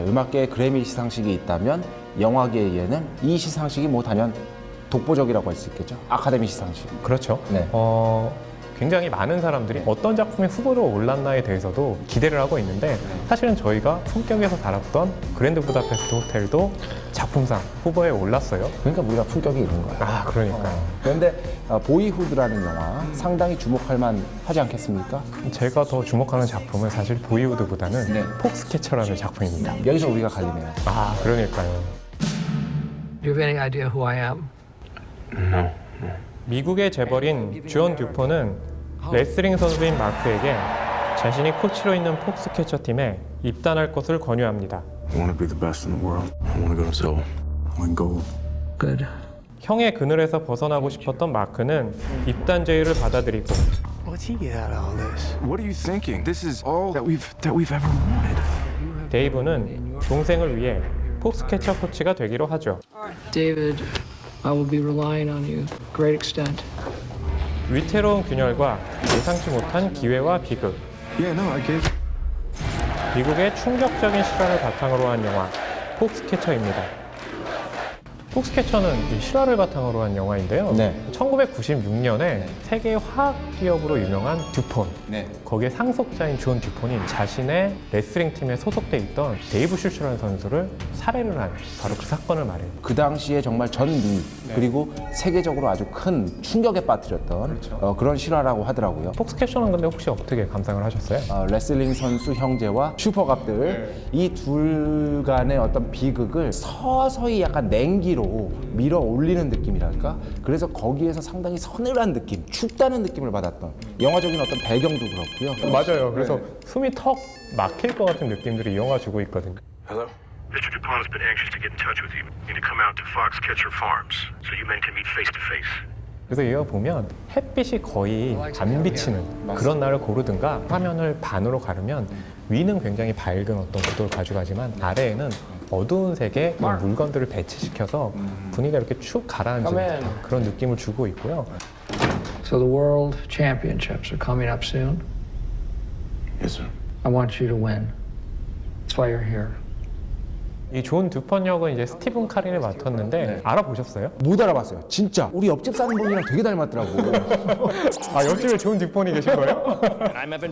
음악계에 그래미 시상식이 있다면 영화계에는 이 시상식이 뭐 단연 독보적이라고 할 수 있겠죠. 아카데미 시상식. 그렇죠. 네. 굉장히 많은 사람들이 어떤 작품이 후보로 올랐나에 대해서도 기대를 하고 있는데 사실은 저희가 품격에서 다뤘던 그랜드 부다페스트 호텔도 작품상 후보에 올랐어요. 그러니까 우리가 품격이 있는 거야. 아, 그러니까요. 그런데 보이후드라는 영화 상당히 주목할 만 하지 않겠습니까? 제가 더 주목하는 작품은 사실 보이후드보다는 네. 폭스캐쳐라는 작품입니다. 여기서 우리가 갈리네요. 아, 그러니까요. Do you have any idea who I am? No. 미국의 재벌인 주언 듀폰은 레슬링 선수인 마크에게 자신이 코치로 있는 폭스캐쳐 팀에 입단할 것을 권유합니다. I want to be the best in the world. I want to go to Seoul. Win gold. Good. 형의 그늘에서 벗어나고 싶었던 마크는 입단 제의를 받아들이고 What's he get out of all this? What are you thinking? This is all that we've ever wanted. 데이브는 동생을 위해 폭스캐쳐 코치가 되기로 하죠. David, I will be relying on you to a great extent. 위태로운 균열과 예상치 못한 기회와 비극, Yeah, no, I get. 미국의 충격적인 실화를 바탕으로 한 영화 폭스캐쳐입니다. 폭스캐쳐는 이 실화를 바탕으로 한 영화인데요. 네. 1996년에 세계 화학 기업으로 유명한 듀폰, 네. 거기에 상속자인 주온 듀폰이 자신의 레슬링 팀에 소속돼 있던 데이브 슈슈라는 선수를 살해를 한 바로 그 사건을 말해요. 그 당시에 정말 전미 그리고 세계적으로 아주 큰 충격에 빠뜨렸던 그런 실화라고 하더라고요. 폭스캐쳐는 근데 혹시 어떻게 감상을 하셨어요? 레슬링 선수 형제와 슈퍼갑들 이 둘 간의 어떤 비극을 서서히 약간 냉기로 밀어 올리는 느낌이랄까? 그래서 거기에서 상당히 서늘한 느낌, 춥다는 느낌을 받았던 영화적인 어떤 배경도 그렇고요. 맞아요. 그래서 숨이 턱 막힐 것 같은 느낌들이 이 영화 주고 있거든요. Hello. Mr. DuPont has been anxious to get in touch with you. You need to come out to Foxcatcher Farms so you men can meet face to face. 그래서 이거 보면 햇빛이 거의 안 비치는 그런 날을 고르든가 화면을 반으로 가르면 위는 굉장히 밝은 어떤 구도를 가져가지만 아래에는 어두운 색의 물건들을 배치시켜서 분위기가 이렇게 축 가라앉는 듯한 그런 느낌을 주고 있고요. So the World Championships are coming up soon. Yes, sir. I want you to win. That's why you're here. 이 존 듀폰 역은 이제 스티븐 카린을 맡았는데 알아보셨어요? 못 알아봤어요. 진짜 우리 옆집 사는 분이랑 되게 닮았더라고. 아, 옆집에 존 듀폰이 계신 거예요?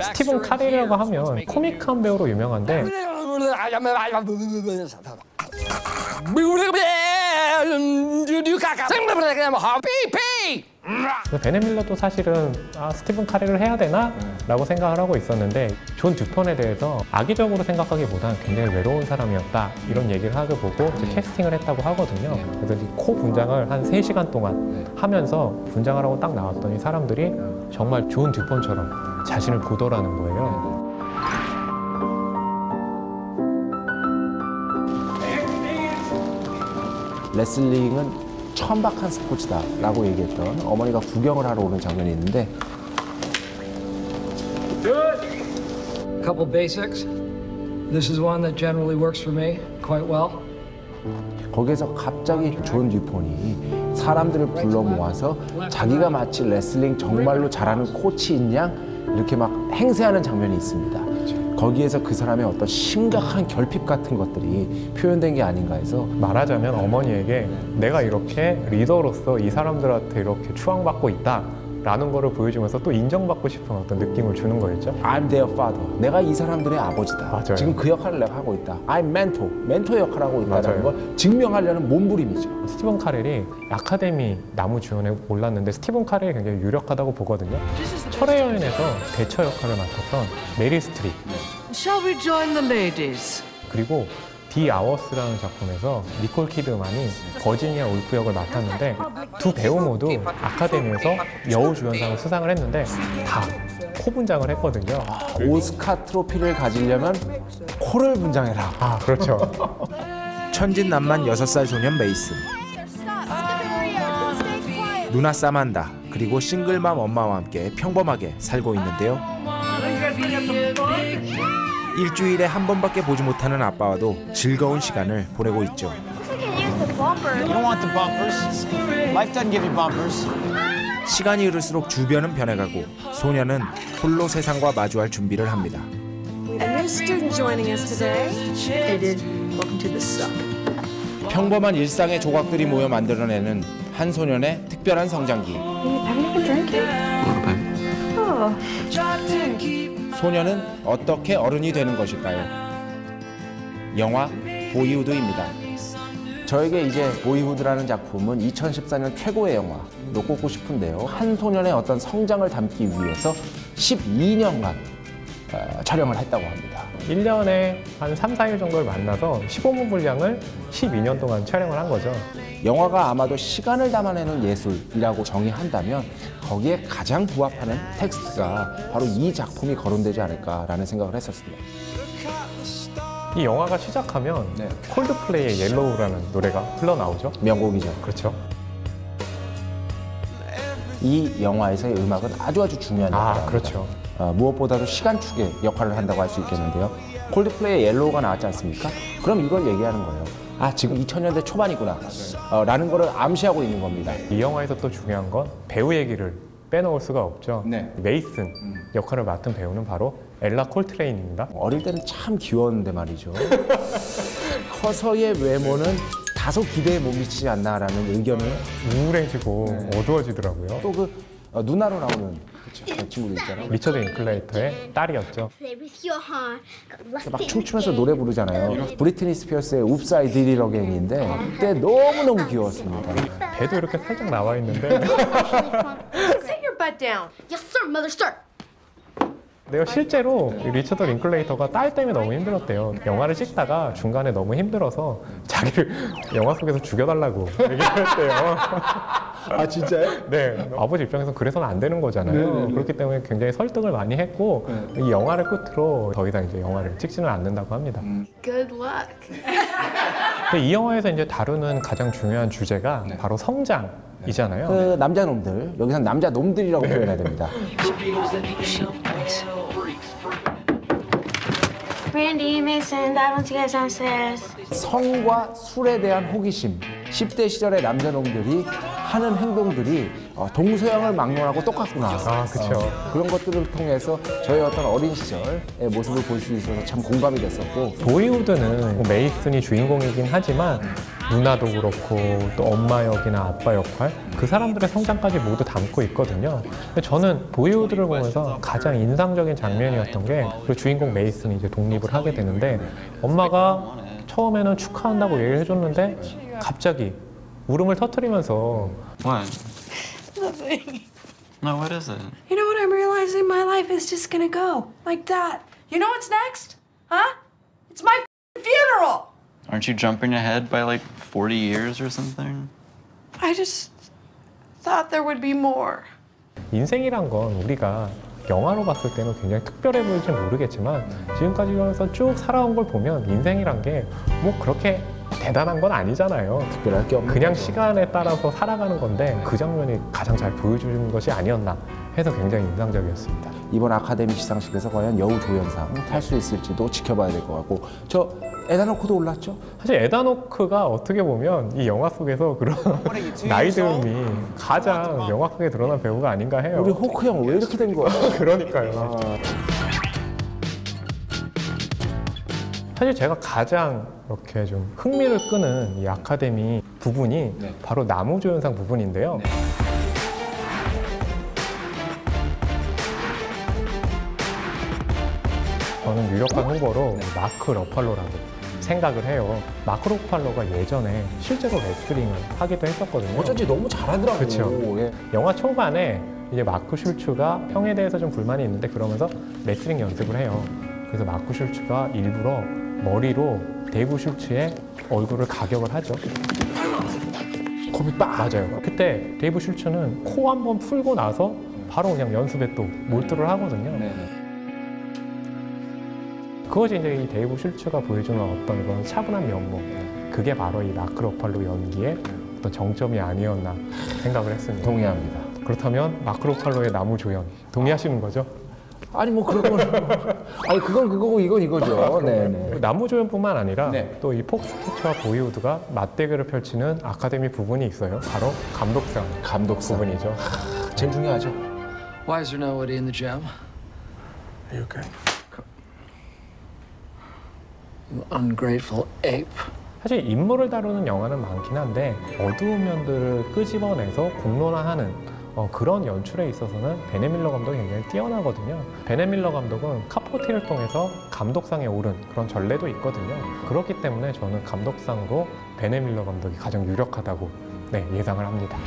스티븐 카린이라고 하면 코믹한 배우로 유명한데 베네 밀러도 사실은 스티븐 카린을 해야 되나? 라고 생각을 하고 있었는데 존 듀폰에 대해서 악의적으로 생각하기보다는 굉장히 외로운 사람이었다 이런 얘기를 하고 보고 이제 캐스팅을 했다고 하거든요. 그래서 이 코 분장을 한 3시간 동안 하면서 분장을 하고 딱 나왔더니 사람들이 정말 존 듀폰처럼 자신을 보더라는 거예요. 레슬링은 천박한 스포츠다라고 얘기했던 어머니가 구경을 하러 오는 장면이 있는데 A couple basics. This is one that generally works for me quite well. 거기에서 갑자기 존 듀폰이 사람들을 불러 모아서 자기가 마치 레슬링 정말로 잘하는 코치인 양 이렇게 막 행세하는 장면이 있습니다. 거기에서 그 사람의 어떤 심각한 결핍 같은 것들이 표현된 게 아닌가 해서 말하자면 어머니에게 내가 이렇게 리더로서 이 사람들한테 이렇게 추앙받고 있다 라는 거를 보여주면서 또 인정받고 싶은 어떤 느낌을 주는 거였죠. I'm their father. 내가 이 사람들의 아버지다. 맞아요. 지금 그 역할을 내가 하고 있다. I'm mentor. 멘토 역할을 하고 있다는 맞아요. 걸 증명하려는 몸부림이죠. 스티븐 카렐이 아카데미 나무주연에 올랐는데 스티븐 카렐이 굉장히 유력하다고 보거든요. 철의 여인에서 대처 역할을 맡았던 메릴 스트립 Shall we join the ladies? 그리고 디 아워스라는 작품에서 니콜 키드만이 버지니아 울프 역을 맡았는데 두 배우 모두 아카데미에서 여우주연상을 수상을 했는데 다 코 분장을 했거든요. 오스카 트로피를 가지려면 코를 분장해라. 아, 그렇죠. 천진난만 6살 소년 메이슨, 누나 사만다, 그리고 싱글맘 엄마와 함께 평범하게 살고 있는데요. 일주일에 한 번밖에 보지 못하는 아빠와도 즐거운 시간을 보내고 있죠. You don't want the bumpers. Life doesn't give you bumpers. 시간이 흐를수록 주변은 변해가고 소녀는 홀로 세상과 마주할 준비를 합니다. And new student joining us today. Hey, dude. Welcome to the suck. 평범한 일상의 조각들이 모여 만들어내는 한 소년의 특별한 성장기. Have you been drinking? Oh. 소년은 어떻게 어른이 되는 것일까요? 영화 보이후드입니다. 저에게 이제 보이후드라는 작품은 2014년 최고의 영화로 꼽고 싶은데요. 한 소년의 어떤 성장을 담기 위해서 12년간 촬영을 했다고 합니다. 1년에 한 3, 4일 정도를 만나서 15분 분량을 12년 동안 촬영을 한 거죠. 영화가 아마도 시간을 담아내는 예술이라고 정의한다면 거기에 가장 부합하는 텍스트가 바로 이 작품이 거론되지 않을까라는 생각을 했었습니다. 이 영화가 시작하면 네. 콜드플레이의 옐로우라는 노래가 흘러나오죠. 명곡이죠. 그렇죠. 이 영화에서의 음악은 아주 중요한 역할을 합니다. 그렇죠. 무엇보다도 시간축의 역할을 한다고 할 수 있겠는데요. 콜드플레이의 옐로우가 나왔지 않습니까? 그럼 이걸 얘기하는 거예요. 아, 지금 2000년대 초반이구나 라는 거를 암시하고 있는 겁니다. 이 영화에서 또 중요한 건 배우 얘기를 빼놓을 수가 없죠. 네. 메이슨 역할을 맡은 배우는 바로 엘라 콜트레인입니다. 어릴 때는 참 귀여웠는데 말이죠. 커서의 외모는 다소 기대에 못 미치지 않나라는 의견을 우울해지고 어두워지더라고요. 또 그 누나로 나오는 그 친구도 있잖아요. 리처드 링클레이터의 딸이었죠. 막 춤추면서 노래 부르잖아요. 브리트니 스피어스의 Oops, I Did It Again인데 그때 너무너무 귀여웠습니다. 배도 이렇게 살짝 나와 있는데 Sit your butt down. Yes, sir, mother, sir. 내가 실제로 이 리처드 링클레이터가 딸 때문에 너무 힘들었대요. 영화를 찍다가 중간에 너무 힘들어서 자기를 영화 속에서 죽여달라고 얘기했대요. 아, 진짜요? 네, 아버지 입장에서 그래서는 안 되는 거잖아요. 그렇기 때문에 굉장히 설득을 많이 했고 이 영화를 끝으로 더 이상 이제 영화를 찍지는 않는다고 합니다. Good luck. 근데 이 영화에서 이제 다루는 가장 중요한 주제가 바로 성장이잖아요. 그 남자 놈들, 여기서는 남자 놈들이라고 표현해야 됩니다. Brandy, Mason, dive once you guys downstairs. 성과 술에 대한 호기심, 10대 시절의 남자 놈들이 하는 행동들이 동서양을 막론하고 똑같구나. 그렇죠. 그런 것들을 통해서 저의 어떤 어린 시절의 모습을 볼 수 있어서 참 공감이 됐었고, 보이후드는 메이슨이 주인공이긴 하지만 누나도 그렇고 또 엄마 역이나 아빠 역할 그 사람들의 성장까지 모두 담고 있거든요. 근데 저는 보이후드를 보면서 가장 인상적인 장면이었던 게 그 주인공 메이슨이 이제 독립을 하게 되는데 엄마가 처음에는 축하한다고 얘기를 해줬는데 갑자기 울음을 터뜨리면서 What? Nothing. No, what is it? You know what I'm realizing? My life is just gonna go like that. You know what's next? Huh? It's my funeral. Aren't you jumping ahead by like 40 years or something? I just thought there would be more. 인생이란 건 우리가 영화로 봤을 때는 굉장히 특별해 보일지 모르겠지만 지금까지 해서 쭉 살아온 걸 보면 인생이란 게 뭐 그렇게 대단한 건 아니잖아요. 특별할 게 없는 그냥 거죠. 시간에 따라서 살아가는 건데 그 장면이 가장 잘 보여주는 것이 아니었나 해서 굉장히 인상적이었습니다. 이번 아카데미 시상식에서 과연 여우 조연상 탈 수 있을지도 지켜봐야 될 것 같고, 저 에다노크도 올랐죠? 사실 에다노크가 어떻게 보면 이 영화 속에서 그런 나이듦이 가장 명확하게 드러난 배우가 아닌가 해요. 우리 호크 형 왜 이렇게 된 거야? 그러니까요. 사실 제가 가장 이렇게 좀 흥미를 끄는 이 아카데미 부분이 바로 나무조연상 부분인데요. 저는 유력한 후보로 마크 러팔로라고 생각을 해요. 마크 러팔로가 예전에 실제로 레슬링을 하기도 했었거든요. 어쩐지 너무 잘하더라고요. 그렇죠. 예. 영화 초반에 이제 마크 슐츠가 형에 대해서 좀 불만이 있는데 그러면서 레슬링 연습을 해요. 그래서 마크 슐츠가 일부러 머리로 데이브 슐츠의 얼굴을 가격을 하죠. 겁이 빡! 맞아요. 그때 데이브 슐츠는 코 한번 풀고 나서 바로 그냥 연습에 또 몰두를 하거든요. 그것이 이제 이 데이브 슐츠가 보여주는 어떤 그런 차분한 면모, 그게 바로 이 마크 러팔로 연기의 어떤 정점이 아니었나 생각을 했습니다. 동의합니다. 그렇다면 마크 러팔로의 나무 조연 동의하시는 거죠? 아니 뭐 그런 건 아니 그건 그거고 이건 이거죠. 네네. 나무 조연뿐만 아니라 네. 또 이 폭스캐치와 보이후드가 맞대결을 펼치는 아카데미 부분이 있어요. 바로 감독상 부분이죠. 제일 중요하죠. Why is there nobody in the gym? Are you okay? ungrateful ape. 사실 인물을 다루는 영화는 많긴 한데 어두운 면들을 끄집어내서 공론화하는 그런 연출에 있어서는 베네 밀러 감독이 굉장히 뛰어나거든요. 베네 밀러 감독은 카포티를 통해서 감독상에 오른 그런 전례도 있거든요. 그렇기 때문에 저는 감독상으로 베네 밀러 감독이 가장 유력하다고 예상을 합니다.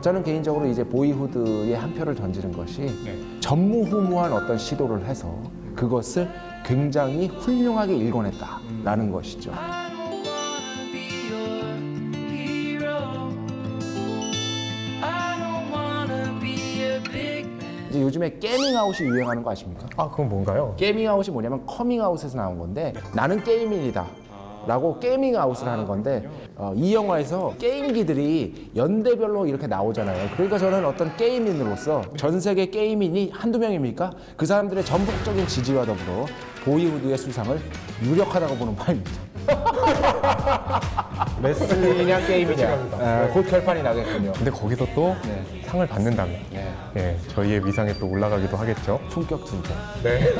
저는 개인적으로 이제 보이후드에 한 표를 던지는 것이 전무후무한 어떤 시도를 해서 그것을 굉장히 훌륭하게 일궈냈다라는 것이죠. 이제 요즘에 게이밍아웃이 유행하는 거 아십니까? 아, 그건 뭔가요? 게이밍아웃이 뭐냐면 커밍아웃에서 나온 건데 나는 게이민이다 라고 게이밍아웃을 하는 건데 이 영화에서 게임기들이 연대별로 이렇게 나오잖아요. 그러니까 저는 어떤 게이민으로서 전 세계 게이민이 한두 명입니까? 그 사람들의 전폭적인 지지와 더불어 보이후드의 수상을 유력하다고 보는 바입니다. 레슬링이냐 게임이냐 곧 결판이 나겠군요. 근데 거기서 또 상을 받는다면 저희의 위상이 또 올라가기도 하겠죠. 품격 투자. 네.